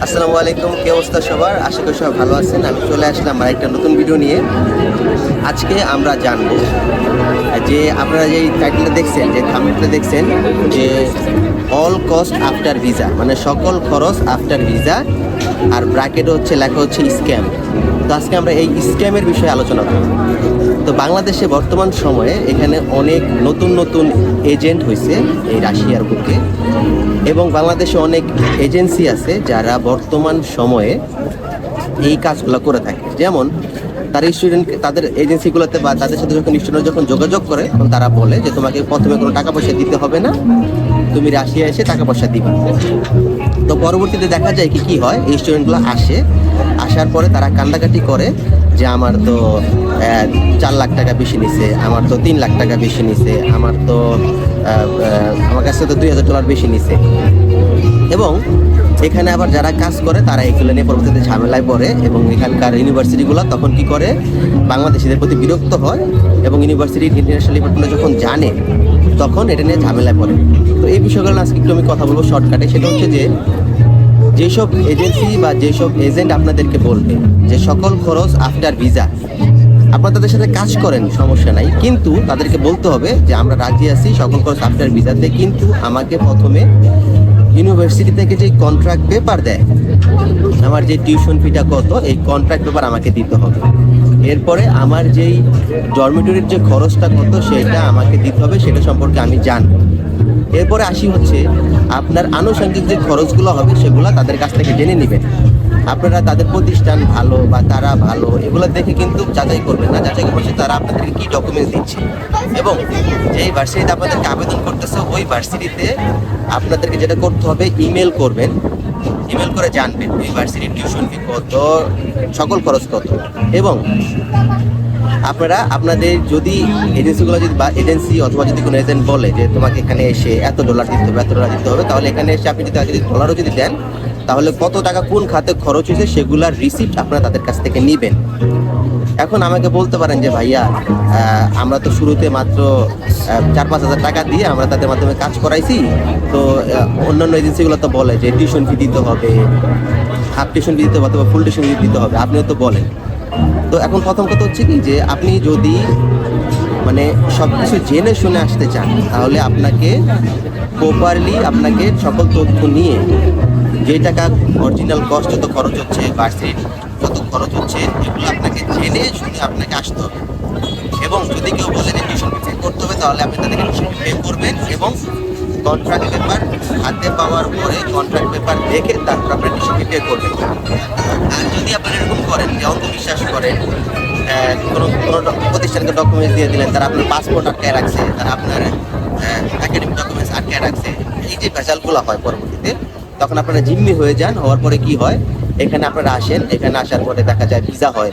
আসসালামু আলাইকুম, কি অবস্থা সবার? আশা করি সবাই ভালো আছেন। আমি চলে আসলাম আমার একটা নতুন ভিডিও নিয়ে। আজকে আমরা জানবো যে আপনারা যে টাইটেলটা দেখছেন, যে থাম্বনেলটা দেখছেন, যে অল কস্ট আফটার ভিসা, মানে সকল খরচ আফটার ভিসা, আর ব্র্যাকেটে লেখা হচ্ছে স্ক্যাম। তো আজকে আমরা এই স্ক্যামের বিষয়ে আলোচনা করব। তো বাংলাদেশে বর্তমান সময়ে এখানে অনেক নতুন নতুন এজেন্ট হয়েছে এই রাশিয়ার বুকে, এবং বাংলাদেশে অনেক এজেন্সি আছে যারা বর্তমান সময়ে এই কাজগুলো করে থাকে। যেমন তার স্টুডেন্ট তাদের এজেন্সিগুলোতে বা তাদের সাথে যখন স্টুডেন্ট যখন যোগাযোগ করে, তখন তারা বলে যে তোমাকে প্রথমে কোনো টাকা পয়সা দিতে হবে না, তুমি রাশিয়া এসে টাকা পয়সা দিবা। তো পরবর্তীতে দেখা যায় কি হয়, এই স্টুডেন্টগুলো আসার পরে তারা কান্দাকাটি করে যে আমার তো 4 লাখ টাকা বেশি নিছে, আমার তো 3 লাখ টাকা বেশি নিছে, আমার আমার কাছে তো $2000 বেশি নিছে। এবং এখানে আবার যারা কাজ করে তারা এগুলো নিয়ে পরবর্তীতে ঝামেলায় পড়ে, এবং এখানকার ইউনিভার্সিটিগুলো তখন কি করে, বাংলাদেশিদের প্রতি বিরক্ত হয়, এবং ইউনিভার্সিটির ইন্টারন্যাশনাল ডিপার্টমেন্ট যখন জানে তখন এটা নিয়ে ঝামেলায় পড়ে। তো এই বিষয়গুলো আজকে একটু আমি কথা বলবো শর্টকাটে। সেটা হচ্ছে যে যেসব এজেন্সি বা যেসব এজেন্ট আপনাদেরকে বলবে যে সকল খরচ আফটার ভিসা, আপনারা তাদের সাথে কাজ করেন, সমস্যা নাই, কিন্তু তাদেরকে বলতে হবে যে আমরা রাজি আছি সকল খরচ আফটার ভিসাতে, কিন্তু আমাকে প্রথমে ইউনিভার্সিটি থেকে যে কন্ট্রাক্ট পেপার দেয়, আমার যে টিউশন ফিটা কত, এই কন্ট্রাক্ট পেপার আমাকে দিতে হবে। এরপরে আমার যেই ডরমিটরির যে খরচটা কত সেটা আমাকে দিতে হবে, সেটা সম্পর্কে আমি জানবো। এরপরে আসি হচ্ছে আপনার আনুষঙ্গিক যে খরচগুলো হবে সেগুলো তাদের কাছ থেকে জেনে নেবেন। আপনারা তাদের প্রতিষ্ঠান ভালো বা তারা ভালো এগুলো দেখে কিন্তু যাচাই করবেন না, যাচাই করছে তারা আপনাদেরকে কী ডকুমেন্টস দিচ্ছে, এবং যেই ভার্সিটিতে আপনাদেরকে আবেদন করতেছে ওই ভার্সিটিতে আপনাদেরকে যেটা করতে হবে, ইমেল করবেন। ইমেল করে জানবেন ইউনিভার্সিটির টিউশন ফি কত, সকল খরচ কত। এবং আপনারা আপনাদের যদি এজেন্সিগুলো যদি বা এজেন্সি অথবা যদি কোনো এজেন্ট বলে যে তোমাকে এখানে এসে $এত দিতে হবে, $এত দিতে হবে, তাহলে এখানে এসে আপনি যদি ডলারও যদি দেন, তাহলে কত টাকা কোন খাতে খরচ হয়েছে সেগুলার রিসিপ্ট আপনারা তাদের কাছ থেকে নেবেন। এখন আমাকে বলতে পারেন যে ভাইয়া আমরা তো শুরুতে মাত্র 4-5 হাজার টাকা দিয়ে আমরা তাদের মাধ্যমে কাজ করাইছি, তো অন্যান্য এজেন্সিগুলো তো বলে যে টিউশন ফি দিতে হবে, হাফ টিউশন ফি দিতে হবে অথবা ফুল টিউশন ফি দিতে হবে, আপনিও তো বলেন। তো এখন প্রথম কথা হচ্ছে কি, যে আপনি যদি মানে সব কিছু জেনে শুনে আসতে চান, তাহলে আপনাকে প্রপারলি আপনাকে সকল তথ্য নিয়ে যে টাকা অরিজিনাল কস্ট যত খরচ হচ্ছে, ভার্সিটির যত খরচ হচ্ছে, এগুলো আপনাকে জেনে শুনে আপনাকে আসতে হবে। এবং যদি কেউ বলে যে টিউশন ফি পে করতে হবে, তাহলে আপনি তাদেরকে টিউশন ফি পে করবেন, এবং কন্ট্রাক্ট পেপার হাতে পাওয়ার পরে কন্ট্রাক্ট পেপার দেখে তারপর আপনার টিউশন ফি পে করবেন। আর যদি আপনারা এরকম করেন যে অন্ধবিশ্বাস করেন, কোনো প্রতিষ্ঠানকে ডকুমেন্টস দিয়ে দিলেন, তারা আপনার পাসপোর্ট আটকায় রাখছে, তারা আপনার একাডেমিক ডকুমেন্টস আটকায় রাখছে, এই যে ভেজালগুলো হয় পরবর্তীতে, তখন আপনারা জিম্মি হয়ে যান। হওয়ার পরে কি হয়, এখানে আপনারা আসেন, এখানে আসার পরে দেখা যায় ভিসা হয়।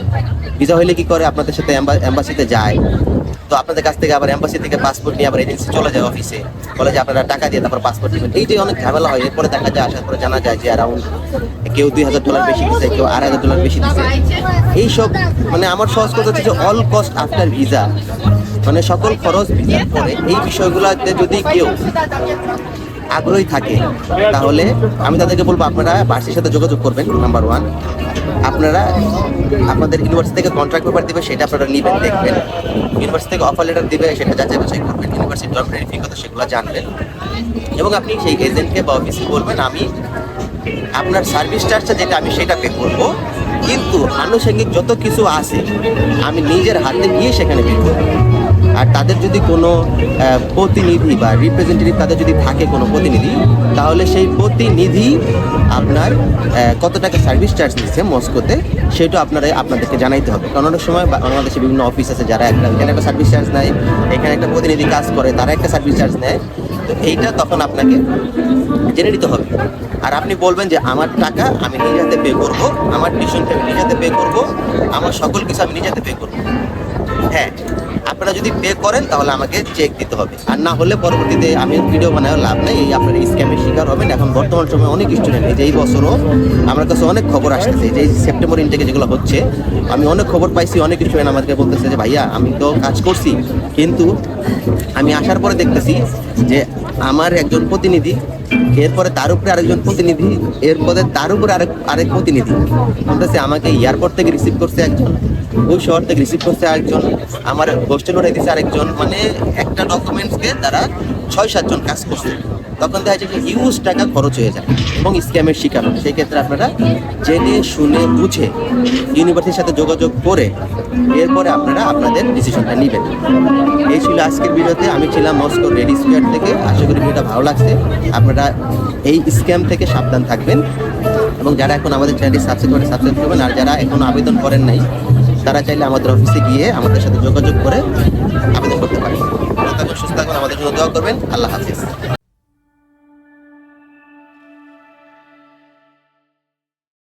ভিসা হলে কি করে, আপনাদের সাথে এম্বাসিতে যায়, তো আপনাদের কাছ থেকে আবার এম্বাসি থেকে পাসপোর্ট নিয়ে আবার এজেন্সি চলে যায় অফিসে, বলে যে আপনারা টাকা দিয়ে তারপর পাসপোর্ট নেবেন। এই যে অনেক ঝামেলা হয়। এরপরে দেখা যায়, আসার পরে জানা যায় যে অ্যারাউন্ড কেউ $2000 বেশি দিচ্ছে, কেউ $2500 বেশি দিচ্ছে। এইসব মানে আমার সহজ কথা হচ্ছে যে অল কস্ট আফটার ভিসা, মানে সকল খরচ ভিসার পরে। এই বিষয়গুলোতে যদি কেউ আগ্রহী থাকে, তাহলে আমি তাদেরকে বলবো আপনারা ভার্সিটির সাথে যোগাযোগ করবেন। নাম্বার 1, আপনারা আপনাদের ইউনিভার্সিটি থেকে কন্ট্রাক্ট পেপার দিবে, সেটা আপনারা নেবেন, দেখবেন। ইউনিভার্সিটি থেকে অফার লেটার দিবে, সেটা যাচাই বাছাই করবেন। ইউনিভার্সিটি ডরমিটরি ফি কত সেগুলো জানবেন, এবং আপনি সেই এজেন্টকে বা অফিসে বলবেন আমি আপনার সার্ভিস চার্জটা যেটা আমি সেটা পে করবো, কিন্তু আনুষঙ্গিক যত কিছু আছে আমি নিজের হাতে গিয়ে সেখানে পে করবো। আর তাদের যদি কোনো প্রতিনিধি বা রিপ্রেজেন্টেটিভ তাদের যদি থাকে কোনো প্রতিনিধি, তাহলে সেই প্রতিনিধি আপনার কত টাকা সার্ভিস চার্জ নিচ্ছে মস্কোতে, সেটা আপনাদেরকে জানাইতে হবে। কারণ অনেক সময় বাংলাদেশে বিভিন্ন অফিস আছে যারা এখানে একটা সার্ভিস চার্জ নেয়, এখানে একটা প্রতিনিধি কাজ করে তারা একটা সার্ভিস চার্জ নেয়। তো এইটা তখন আপনাকে জেনে নিতে হবে। আর আপনি বলবেন যে আমার টাকা আমি নিজে হাতে পে করবো, আমার টিউশন ফি আমি নিজে হাতে পে করবো, আমার সকল কিছু আমি নিজে হাতে পে করবো। হ্যাঁ, আপনারা যদি পে করেন তাহলে আমাকে চেক দিতে হবে, আর না হলে পরবর্তীতে আমি ভিডিও বানায় লাভ নেই, এই আপনার স্ক্যামের শিকার হবেন। এখন বর্তমান সময়ে অনেক স্টুডেন্ট, এই যে এই বছরও আমার কাছে অনেক খবর আসতেছে, যে এই সেপ্টেম্বর ইনটেকে যেগুলো হচ্ছে, আমি অনেক খবর পাইছি, অনেক স্টুডেন্ট আমাদেরকে বলতেছে যে ভাইয়া আমি তো কাজ করছি, কিন্তু আমি আসার পরে দেখতেছি যে আমার একজন প্রতিনিধি, এরপরে তার উপরে আরেকজন প্রতিনিধি, এরপরে তার উপরে আরেক প্রতিনিধি বলতেছে আমাকে এয়ারপোর্ট থেকে রিসিভ করছে একজন, ওই শহর থেকে রিসিভ করছে আরেকজন, আমার হোস্টেল উঠে দিচ্ছে আরেকজন, মানে একটা ডকুমেন্টসকে তারা 6-7 জন কাজ করছে। তখন দেখা যায় যে হিউজ টাকা খরচ হয়ে যায় এবং স্ক্যামের শিকার হয়। সেই ক্ষেত্রে আপনারা জেনে শুনে বুঝে ইউনিভার্সিটির সাথে যোগাযোগ করে এরপরে আপনারা আপনাদের ডিসিশনটা নেবেন। এই ছিল আজকের ভিডিওতে। আমি ছিলাম মস্কো রেডি স্কোয়ার থেকে। আশা করি ভিডিওটা ভালো লাগছে। আপনারা এই স্ক্যাম থেকে সাবধান থাকবেন এবং যারা এখন আমাদের চ্যানেলটি সাবস্ক্রাইব করবেন, আর যারা এখনো আবেদন করেন নাই তারা চাইলে আমাদের অফিসে গিয়ে আমাদের সাথে যোগাযোগ করে আবেদন করতে পারেন। ভালো থাকুন, সুস্থ থাকুন, আমাদের জন্য দোয়া করবেন। আল্লাহ হাফিজ।